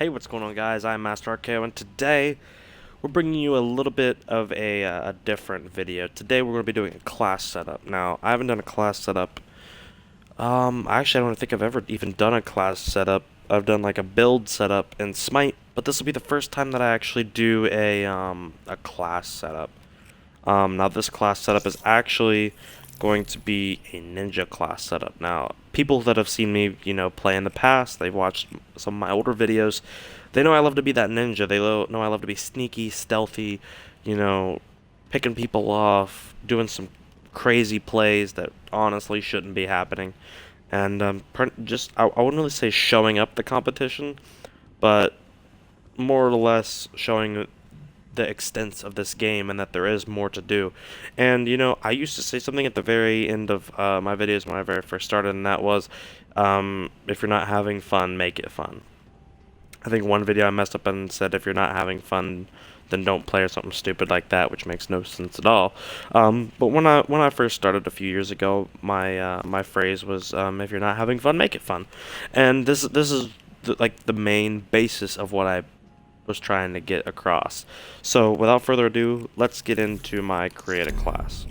Hey, what's going on, guys? I'm Master RKO, and today we're bringing you a little bit of a different video. Today we're going to be doing a class setup. Now, I haven't done a class setup. Actually, I don't think I've ever even done a class setup. I've done like a build setup in Smite, but this will be the first time that I actually do a class setup. Now this class setup is actually going to be a ninja class setup. Now, people that have seen me, play in the past, they've watched some of my older videos, they know I love to be that ninja. They know I love to be sneaky, stealthy, you know, picking people off, doing some crazy plays that honestly shouldn't be happening. And I wouldn't really say showing up the competition, but more or less showing the extents of this game and that there is more to do. And I used to say something at the very end of my videos when I very first started, and that was, if you're not having fun, make it fun. I think one video I messed up and said, if you're not having fun, then don't play, or something stupid like that, which makes no sense at all. But when I first started a few years ago, my phrase was, if you're not having fun, make it fun. And this is like the main basis of what I was trying to get across. So without further ado, let's get into my creative class.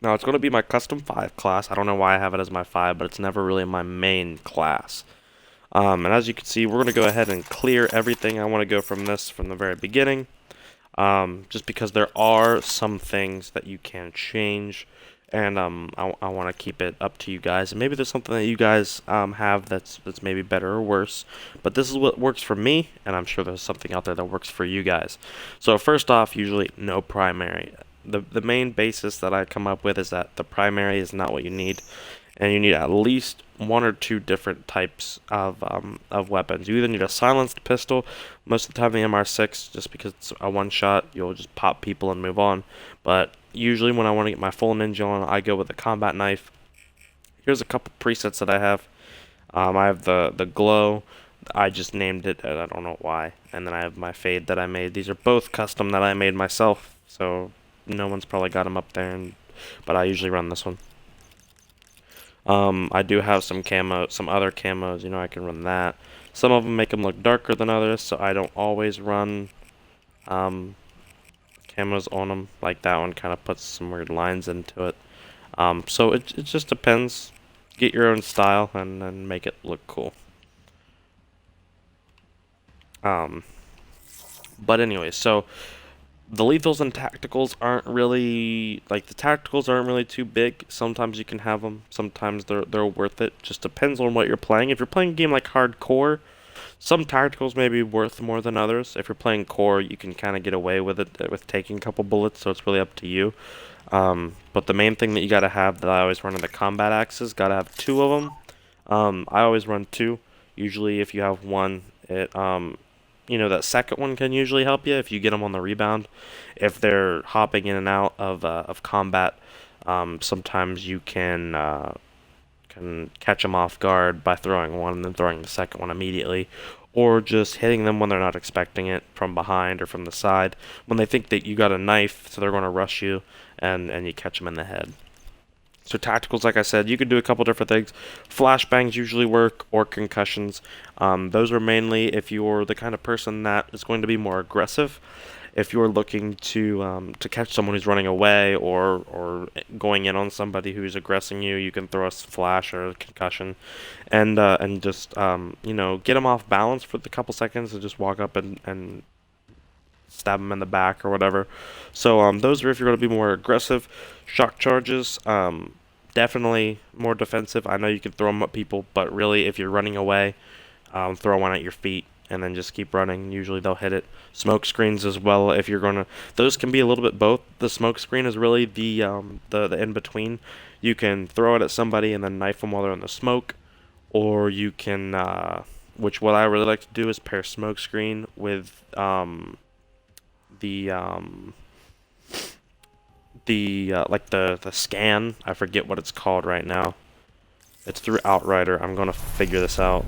Now it's going to be my custom 5 class. I don't know why I have it as my 5, but it's never really my main class. And as you can see, we're going to go ahead and clear everything. I want to go from the very beginning, just because there are some things that you can change, and I want to keep it up to you guys. And maybe there's something that you guys have that's maybe better or worse, but this is what works for me, and I'm sure there's something out there that works for you guys. So first off, usually no primary. The main basis that I come up with is that the primary is not what you need, and you need at least 1 or 2 different types of weapons. You either need a silenced pistol, most of the time the MR6, just because it's a one-shot, you'll just pop people and move on. But usually when I want to get my full ninja on, I go with a combat knife. Here's a couple presets that I have. I have the glow. I just named it, and I don't know why. And then I have my fade that I made. These are both custom that I made myself, so no one's probably got them up there, but I usually run this one. I do have some other camos, I can run that. Some of them make them look darker than others, so I don't always run camos on them. Like that one kind of puts some weird lines into it. So it just depends. Get your own style and make it look cool. But anyway, so the lethals and tacticals aren't really, like, the tacticals aren't really too big. Sometimes you can have them, sometimes they're worth it. Just depends on what you're playing. If you're playing a game like hardcore, some tacticals may be worth more than others. If you're playing core, you can kind of get away with it, with taking a couple bullets, so it's really up to you. But the main thing that you gotta have, that I always run in the combat axes, gotta have 2 of them. I always run 2. Usually if you have 1, that second one can usually help you if you get them on the rebound. If they're hopping in and out of combat, sometimes you can catch them off guard by throwing one and then throwing the second one immediately, or just hitting them when they're not expecting it, from behind or from the side, when they think that you got a knife, so they're going to rush you, and you catch them in the head. So tacticals, like I said, you can do a couple different things. Flashbangs usually work, or concussions. Those are mainly if you're the kind of person that is going to be more aggressive. If you're looking to catch someone who's running away, or going in on somebody who's aggressing you, you can throw a flash or a concussion, and just get them off balance for the couple seconds and just walk up and stab them in the back or whatever. So those are if you're going to be more aggressive. Shock charges, definitely more defensive. I know you can throw them at people, but really if you're running away, throw one at your feet and then just keep running. Usually they'll hit it. Smoke screens as well, if you're going to, those can be a little bit both. The smoke screen is really the in between. You can throw it at somebody and then knife them while they're in the smoke, or you can which what I really like to do is pair smoke screen with the scan. I forget what it's called right now. It's through Outrider. I'm gonna figure this out.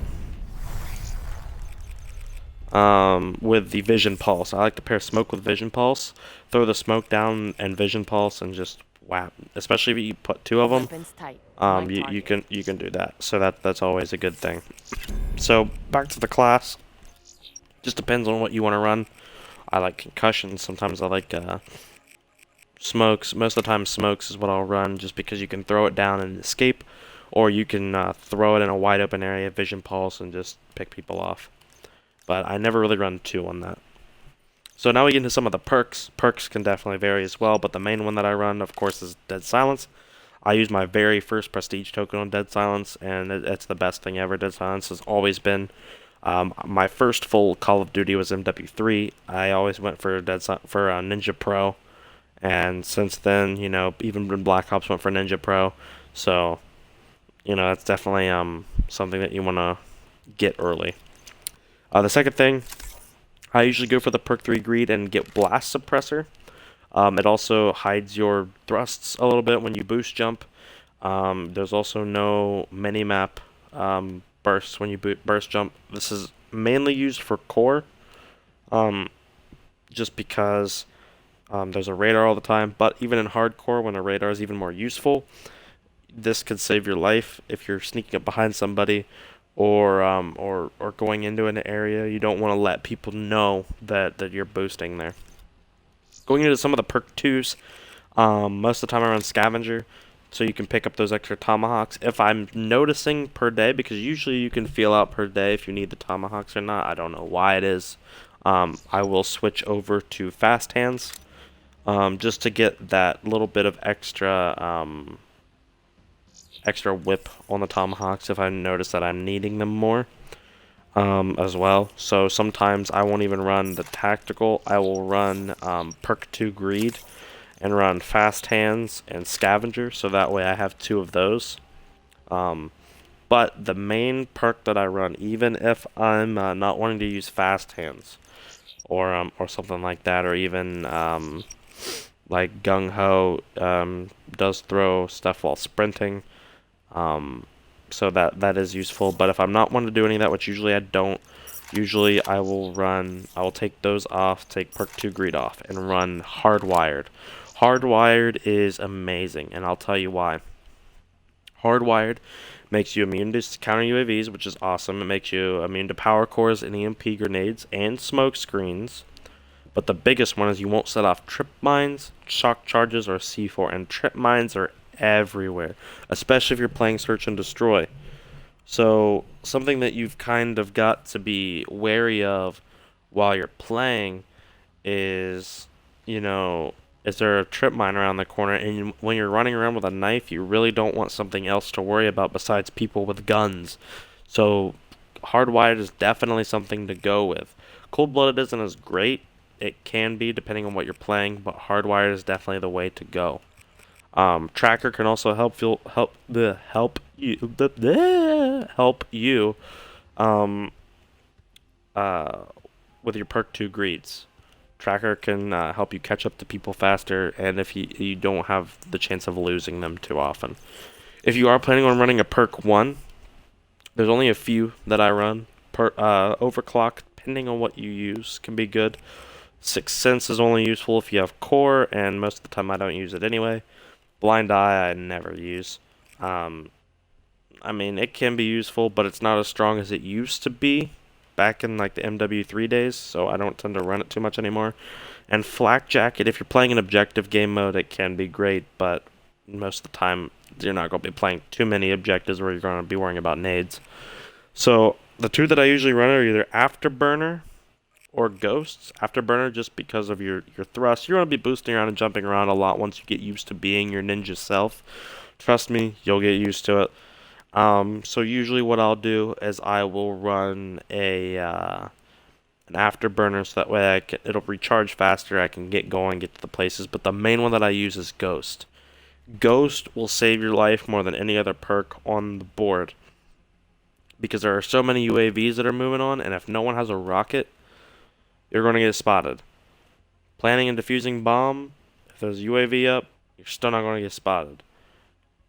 With the Vision Pulse. I like to pair smoke with Vision Pulse. Throw the smoke down and Vision Pulse and just whap. Especially if you put 2 of them. You can do that. So that's always a good thing. So back to the class. Just depends on what you want to run. I like concussions. Sometimes I like smokes. Most of the time, smokes is what I'll run, just because you can throw it down and escape, or you can throw it in a wide open area, vision pulse, and just pick people off. But I never really run 2 on that. So now we get into some of the perks. Perks can definitely vary as well, but the main one that I run, of course, is Dead Silence. I used my very first prestige token on Dead Silence, and it's the best thing ever. Dead Silence has always been. My first full Call of Duty was MW3. I always went for Ninja Pro, and since then, even when Black Ops went for Ninja Pro. So, that's definitely something that you want to get early. The second thing, I usually go for the perk 3 Greed and get Blast Suppressor. It also hides your thrusts a little bit when you boost jump. There's also no minimap bursts when you burst jump. This is mainly used for core, just because there's a radar all the time. But even in hardcore, when a radar is even more useful, this could save your life if you're sneaking up behind somebody, or going into an area. You don't want to let people know that you're boosting there. Going into some of the perk 2s, most of the time I run Scavenger, so you can pick up those extra tomahawks. If I'm noticing per day, because usually you can feel out per day if you need the tomahawks or not. I don't know why it is. I will switch over to Fast Hands, just to get that little bit of extra whip on the tomahawks if I notice that I'm needing them more, as well. So sometimes I won't even run the tactical. I will run perk 2 Greed and run Fast Hands and Scavenger, so that way I have 2 of those. But the main perk that I run, even if I'm not wanting to use Fast Hands or something like that, or even like Gung Ho does throw stuff while sprinting. So that is useful. But if I'm not wanting to do any of that, which usually I don't, usually I will take those off, take perk 2 Greed off, and run Hardwired. Hardwired is amazing, and I'll tell you why. Hardwired makes you immune to counter UAVs, which is awesome. It makes you immune to power cores and EMP grenades and smoke screens. But the biggest one is you won't set off trip mines, shock charges, or C4. And trip mines are everywhere, especially if you're playing Search and Destroy. So something that you've kind of got to be wary of while you're playing is, is there a trip mine around the corner? And when you're running around with a knife, you really don't want something else to worry about besides people with guns. So Hardwired is definitely something to go with. Cold-blooded isn't as great. It can be depending on what you're playing, but Hardwired is definitely the way to go. Tracker can also help you with your perk 2 Greeds. Tracker can help you catch up to people faster, and if you don't have the chance of losing them too often. If you are planning on running a perk 1, there's only a few that I run. Overclock, depending on what you use, can be good. Sixth Sense is only useful if you have core, and most of the time I don't use it anyway. Blind Eye I never use. I mean, it can be useful, but it's not as strong as it used to be back in like the MW3 days, so I don't tend to run it too much anymore. And Flak Jacket, if you're playing an objective game mode, it can be great, but most of the time you're not going to be playing too many objectives where you're going to be worrying about nades. So the 2 that I usually run are either Afterburner or Ghosts. Afterburner just because of your thrust. You're going to be boosting around and jumping around a lot once you get used to being your ninja self. Trust me, you'll get used to it. So usually what I'll do is I will run an Afterburner, so that way it'll recharge faster, I can get going, get to the places. But the main one that I use is Ghost. Ghost will save your life more than any other perk on the board, because there are so many UAVs that are moving on, and if no one has a rocket, you're going to get spotted. Planting and defusing bomb, if there's a UAV up, you're still not going to get spotted.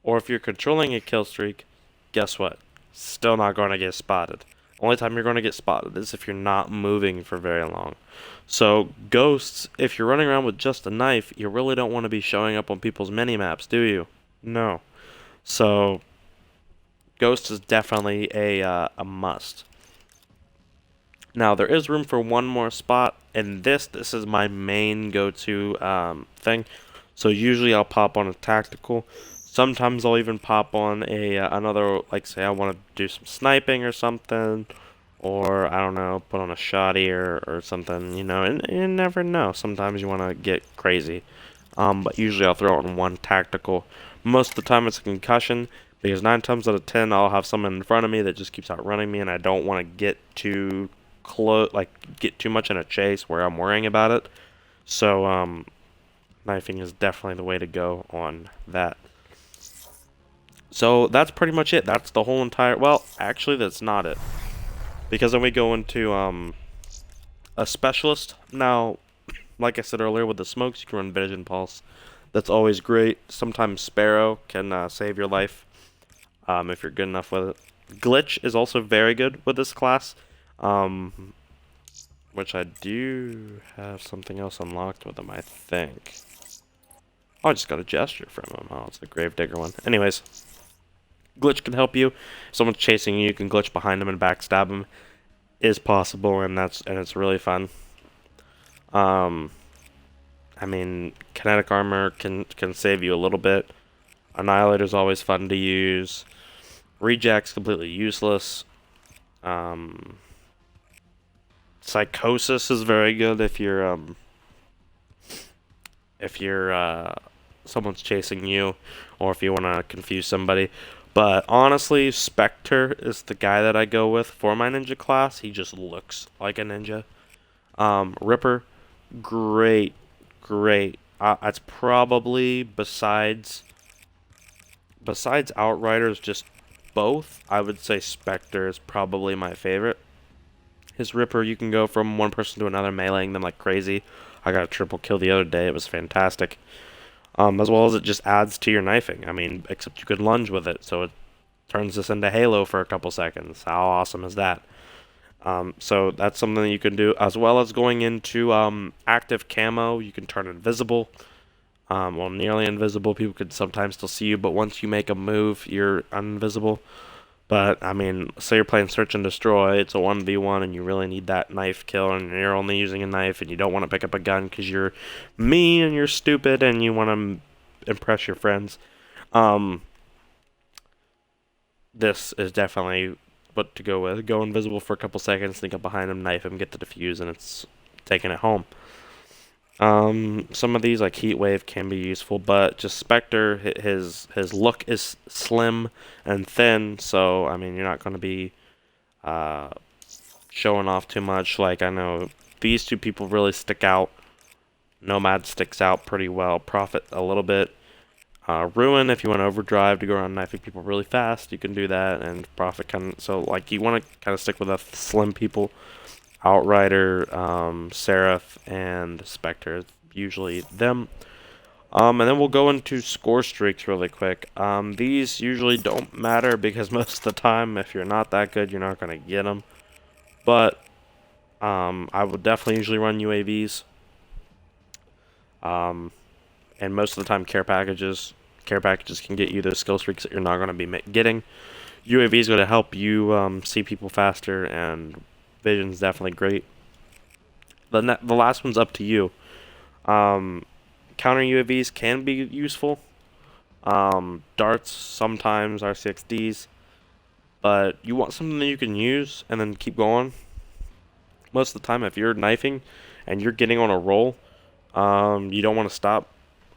Or if you're controlling a kill streak, guess what? Still not going to get spotted. Only time you're going to get spotted is if you're not moving for very long. So Ghosts, if you're running around with just a knife, you really don't want to be showing up on people's mini-maps, do you? No. So Ghost is definitely a must. Now there is room for one more spot, and this is my main go-to thing. So usually I'll pop on a tactical. Sometimes I'll even pop on a another, like say I want to do some sniping or something, or I don't know, put on a shoddy or something, you know. And you never know. Sometimes you want to get crazy. But usually I'll throw on one tactical. Most of the time it's a concussion, because 9 times out of 10 I'll have someone in front of me that just keeps outrunning me, and I don't want to get too close, like get too much in a chase where I'm worrying about it. So knifing is definitely the way to go on that. So that's pretty much it. That's the whole entire, well, actually that's not it, because then we go into a specialist. Now, like I said earlier, with the smokes, you can run Vision Pulse. That's always great. Sometimes Sparrow can save your life if you're good enough with it. Glitch is also very good with this class, which I do have something else unlocked with him, I think. Oh, I just got a gesture from him. Oh, it's the Gravedigger one. Anyways, Glitch can help you. If someone's chasing you, you can glitch behind them and backstab them. Is possible, and it's really fun. I mean, kinetic armor can save you a little bit. Annihilator's always fun to use. Reject's completely useless. Psychosis is very good if you're someone's chasing you, or if you want to confuse somebody. But honestly, Spectre is the guy that I go with for my ninja class. He just looks like a ninja. Ripper, great. It's probably besides Outriders, just both. I would say Spectre is probably my favorite. His Ripper, you can go from one person to another, meleeing them like crazy. I got a triple kill the other day. It was fantastic. As well as it just adds to your knifing. I mean, except you could lunge with it, so it turns this into Halo for a couple seconds. How awesome is that? So that's something that you can do, as well as going into active camo. You can turn invisible. Well, nearly invisible. People could sometimes still see you, but once you make a move, you're invisible. But, I mean, say you're playing Search and Destroy, it's a 1v1, and you really need that knife kill, and you're only using a knife, and you don't want to pick up a gun because you're mean and you're stupid, and you want to impress your friends. This is definitely what to go with. Go invisible for a couple seconds, sneak up behind him, knife him, get the defuse, and it's taking it home. Some of these, like Heat Wave, can be useful, but just Spectre, his look is slim and thin, so, I mean, you're not going to be showing off too much. Like, I know these two people really stick out. Nomad sticks out pretty well. Prophet a little bit. Ruin, if you want Overdrive to go around knifing people really fast, you can do that, and Prophet so, like, you want to kind of stick with the slim people. Outrider, Seraph, and Spectre, usually them. And then we'll go into score streaks really quick. These usually don't matter because most of the time, if you're not that good, you're not going to get them. But I would definitely usually run UAVs. And most of the time, care packages. Care packages can get you those skill streaks that you're not going to be getting. UAV is going to help you see people faster, and Vision's definitely great. The last one's up to you. Counter UAVs can be useful. Darts, sometimes RCXDs. But you want something that you can use and then keep going. Most of the time, if you're knifing and you're getting on a roll, you don't want to stop.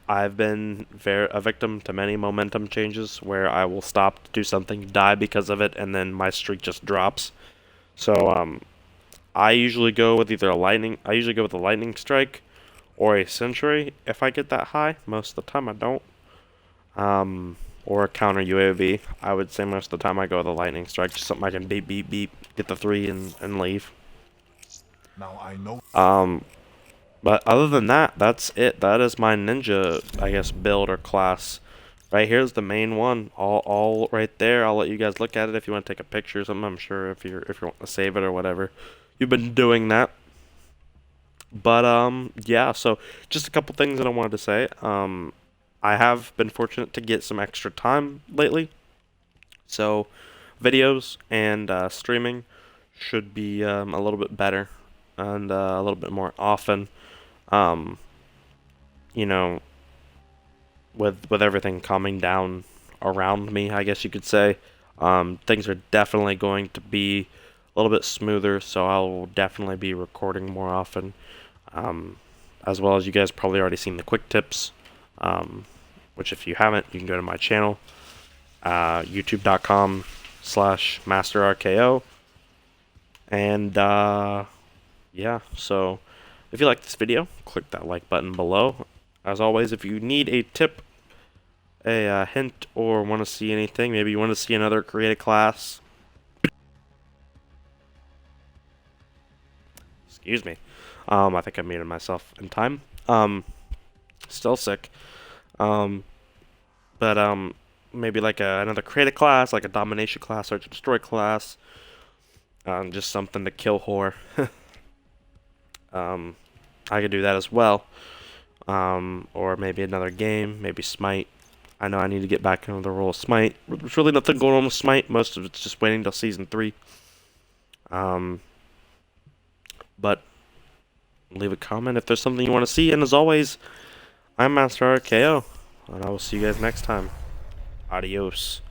I've been a victim to many momentum changes where I will stop to do something, die because of it, and then my streak just drops. So, I usually go with either a lightning strike or a sentry if I get that high. Most of the time I don't. Or a counter UAV. I would say most of the time I go with a lightning strike, just something I can beep, get the 3 and leave. Now I know. But other than that, that's it. That is my ninja, I guess, build or class. Right here's the main one, all right there. I'll let you guys look at it if you want to take a picture or something. I'm sure if you want to save it or whatever, you've been doing that. But yeah. So just a couple things that I wanted to say. I have been fortunate to get some extra time lately, so videos and streaming should be a little bit better and a little bit more often. Um, you know, with everything calming down around me, I guess you could say, things are definitely going to be a little bit smoother. So I'll definitely be recording more often. As well as you guys probably already seen the quick tips, which if you haven't, you can go to my channel, youtube.com/masterrko. And yeah, so if you like this video, click that like button below. As always, if you need a tip, a hint, or want to see anything, maybe you want to see another creative class. Excuse me. I think I muted myself in time. Still sick. Um, but maybe like another creative class, like a domination class, search and destroy class. Just something to kill whore. I could do that as well. Or maybe another game, maybe Smite. I know I need to get back into the role of Smite. There's really nothing going on with Smite. Most of it's just waiting till Season 3. But leave a comment if there's something you want to see. And as always, I'm Master RKO, and I will see you guys next time. Adios.